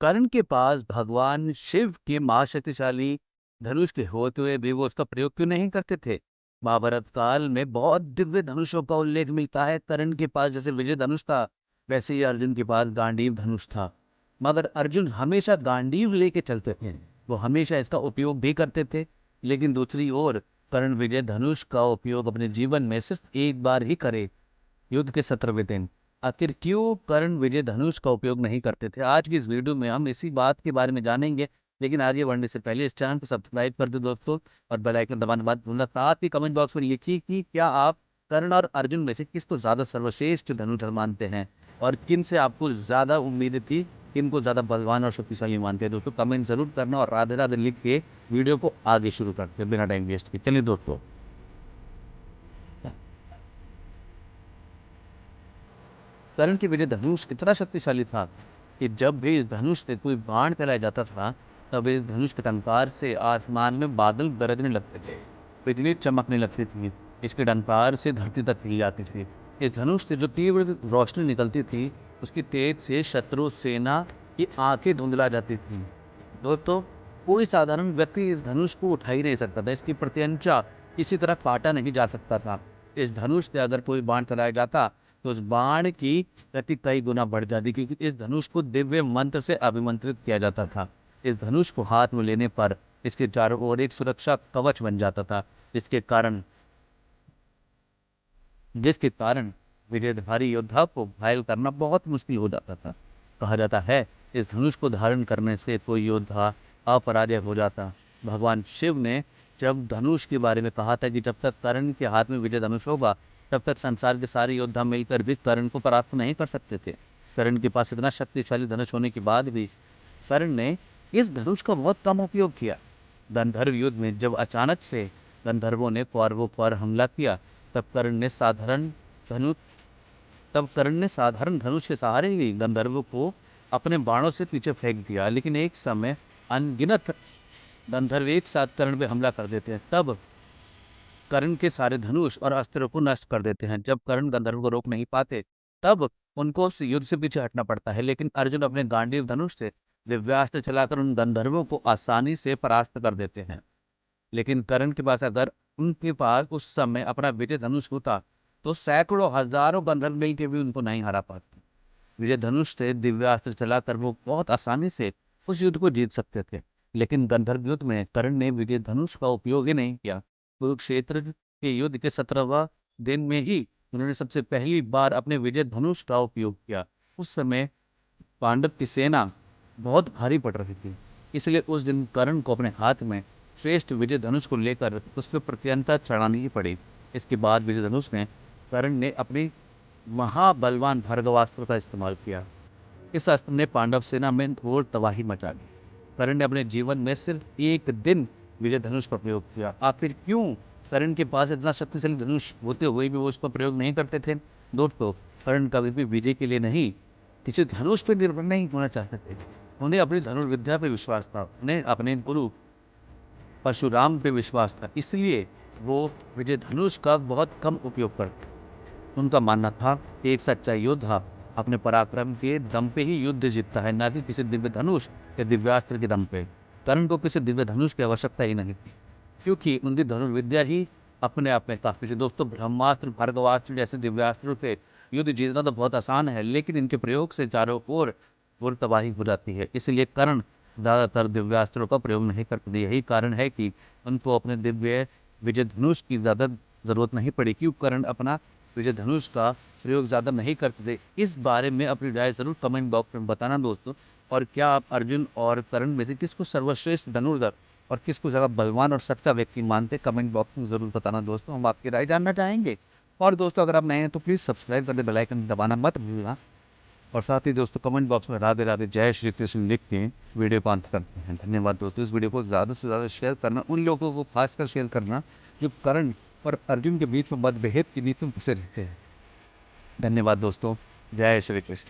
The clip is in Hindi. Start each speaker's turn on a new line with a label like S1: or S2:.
S1: कर्ण के पास भगवान शिव के महाशक्तिशाली धनुष के होते हुए भी वो उसका प्रयोग क्यों नहीं करते थे? महाभारत काल में बहुत दिव्य धनुषों का उल्लेख मिलता है। कर्ण के पास जैसे विजय धनुष था, वैसे ही अर्जुन के पास गांडीव धनुष था। मगर अर्जुन हमेशा गांडीव लेके चलते थे, वो हमेशा इसका उपयोग भी करते थे। लेकिन दूसरी ओर कर्ण विजय धनुष का उपयोग अपने जीवन में सिर्फ एक बार ही करे, युद्ध के 17वें दिन। आखिर क्यों कर्ण विजय धनुष का उपयोग नहीं करते थे? आज की इस वीडियो में हम इसी बात के बारे में जानेंगे। लेकिन आगे बढ़ने से पहले इस चैनल को सब्सक्राइब कर दो दोस्तों, और बेल आइकन दबाना मत भूलना। साथ ही कमेंट बॉक्स में लिखिए कि क्या आप कर्ण और अर्जुन में से किसको ज्यादा सर्वश्रेष्ठ धनुर्धर मानते हैं, और किन से आपको ज्यादा उम्मीद थी, किनको ज्यादा बलवान और शक्तिशाली मानते हैं। दोस्तों कमेंट जरूर करना, और राधे राधे लिख के वीडियो को आगे शुरू करते हैं बिना टाइम वेस्ट किए। चलिए दोस्तों, कर्ण की विजय धनुष इतना शक्तिशाली था कि जब भी इस धनुष से कोई बाण चलाया जाता था, तब इस धनुष के टंकार से आसमान में बादल गरजने लगते थे, बिजली चमकने लगती थी। इसके टंकार से धरती तक हिल जाती थी। इस धनुष से जो तीव्र रोशनी निकलती थी, उसकी तेज से शत्रु सेना की आंखें धुंधला जाती थी। दोस्तों, कोई साधारण व्यक्ति इस धनुष को उठा ही नहीं सकता था। इसकी प्रत्यंचा किसी तरह काटा नहीं जा सकता था। इस धनुष से अगर कोई बाण चलाया जाता, तो उस बाण की गति कई गुना बढ़ जाती, क्योंकि इस धनुष को दिव्य मंत्र से अभिमंत्रित किया जाता था। इस धनुष को हाथ में लेने पर इसके चारों ओर एक सुरक्षा कवच बन जाता था, जिसके कारण विजयधारी योद्धा को घायल करना बहुत मुश्किल हो जाता था। कहा जाता है, इस धनुष को धारण करने से कोई योद्धा अपराजय हो जाता। भगवान शिव ने जब धनुष के बारे में कहा था कि जब तक कर्ण के हाथ में विजय धनुष होगा, तब तक संसार के सारे योद्धा मिलकर भी कर्ण को परास्त नहीं कर सकते थे। कर्ण के पास इतना शक्तिशाली धनुष होने के बाद भी कर्ण ने इस धनुष का बहुत कम उपयोग किया। गंधर्व युद्ध में जब अचानक से गंधर्वों ने कौरवों पर हमला किया, तब कर्ण ने साधारण धनुष तब कर्ण ने साधारण धनुष के सहारे ही गंधर्वों को अपने बाणों से पीछे फेंक दिया। लेकिन एक समय अनगिनत गंधर्व एक साथ कर्ण पे हमला कर देते हैं, तब कर्ण के सारे धनुष और अस्त्रों को नष्ट कर देते हैं। जब कर्ण गंधर्व को रोक नहीं पाते, तब उनको उस युद्ध से पीछे हटना पड़ता है। लेकिन अर्जुन अपने गांडीव धनुष से दिव्यास्त्र चलाकर उन गंधर्वों को आसानी से परास्त कर देते हैं। लेकिन कर्ण के पास अगर उनके पास उस समय अपना विजय धनुष होता, तो सैकड़ों हजारों गंधर्व मिल के भी उनको नहीं हरा पाते। विजय धनुष से दिव्यास्त्र चलाकर वो बहुत आसानी से उस युद्ध को जीत सकते थे। लेकिन गंधर्व युद्ध में कर्ण ने विजय धनुष का उपयोग ही नहीं किया। कुरुक्षेत्र के युद्ध के 17वां दिन में ही उन्होंने सबसे पहली बार अपने विजय धनुष का उपयोग किया। उस समय पांडव की सेना बहुत भारी पड़ रही थी, इसलिए उस दिन कर्ण को अपने हाथ में श्रेष्ठ विजय धनुष को लेकर उस पर प्रत्यंता चढ़ानी ही पड़ी। इसके बाद विजय धनुष में कर्ण ने अपनी महाबलवान भार्गवास्त्र का इस्तेमाल किया। इस अस्त्र ने पांडव सेना में घोर तबाही मचा दी। कर्ण ने अपने जीवन में सिर्फ एक दिन विजय धनुष का प्रयोग किया। आखिर क्यों कर्ण के पास इतना शक्तिशाली धनुष होते हुए भी वो उसका प्रयोग नहीं करते थे? दोस्तों, कर्ण कभी भी विजय के लिए नहीं, किसी धनुष पर निर्भर नहीं होना चाहते थे। उन्हें अपनी धनुर्विद्या पर विश्वास था, उन्हें अपने गुरु परशुराम पे विश्वास था। इसलिए वो विजय धनुष का बहुत कम उपयोग करते। उनका मानना था कि एक सच्चा योद्धा अपने पराक्रम के दम पे ही युद्ध जीतता है, न कि किसी दिव्य धनुष या दिव्यास्त्र के दम पे। कर्ण को किसी दिव्य धनुष की आवश्यकता ही नहीं थी, क्योंकि उनकी धनुर्विद्या ही अपने आप में काफी थी। दोस्तों, ब्रह्मास्त्र, भार्गवास्त्र जैसे दिव्यास्त्रों से युद्ध जीतना तो बहुत आसान है, लेकिन इनके प्रयोग से चारों ओर घोर तबाही हो जाती है। इसलिए कर्ण ज्यादातर दिव्यास्त्रों का प्रयोग नहीं करते। यही कारण है कि उनको अपने दिव्य विजय धनुष की ज्यादा जरूरत नहीं पड़ी। क्यों कर्ण अपना विजय धनुष का प्रयोग ज्यादा नहीं करते थे? इस बारे में अपनी राय जरूर कमेंट बॉक्स में बताना दोस्तों। और क्या आप अर्जुन और कर्ण में से किसको सर्वश्रेष्ठ धनुर्धर और किसको ज्यादा बलवान और सच्चा व्यक्ति मानते, कमेंट बॉक्स में जरूर बताना दोस्तों, हम आपकी राय जानना चाहेंगे। और दोस्तों, अगर आप नए हैं तो प्लीज सब्सक्राइब कर दे, बेल आइकन दबाना मत भूलना। और साथ ही दोस्तों, कमेंट बॉक्स में राधे राधे जय श्री कृष्ण लिख के वीडियो को अंत करते हैं। धन्यवाद दोस्तों। इस वीडियो को ज़्यादा से ज़्यादा शेयर करना, उन लोगों को खासकर शेयर करना जो कर्ण और अर्जुन के बीच में मतभेद के बीच में फंसे रहते हैं। धन्यवाद दोस्तों। जय श्री कृष्ण।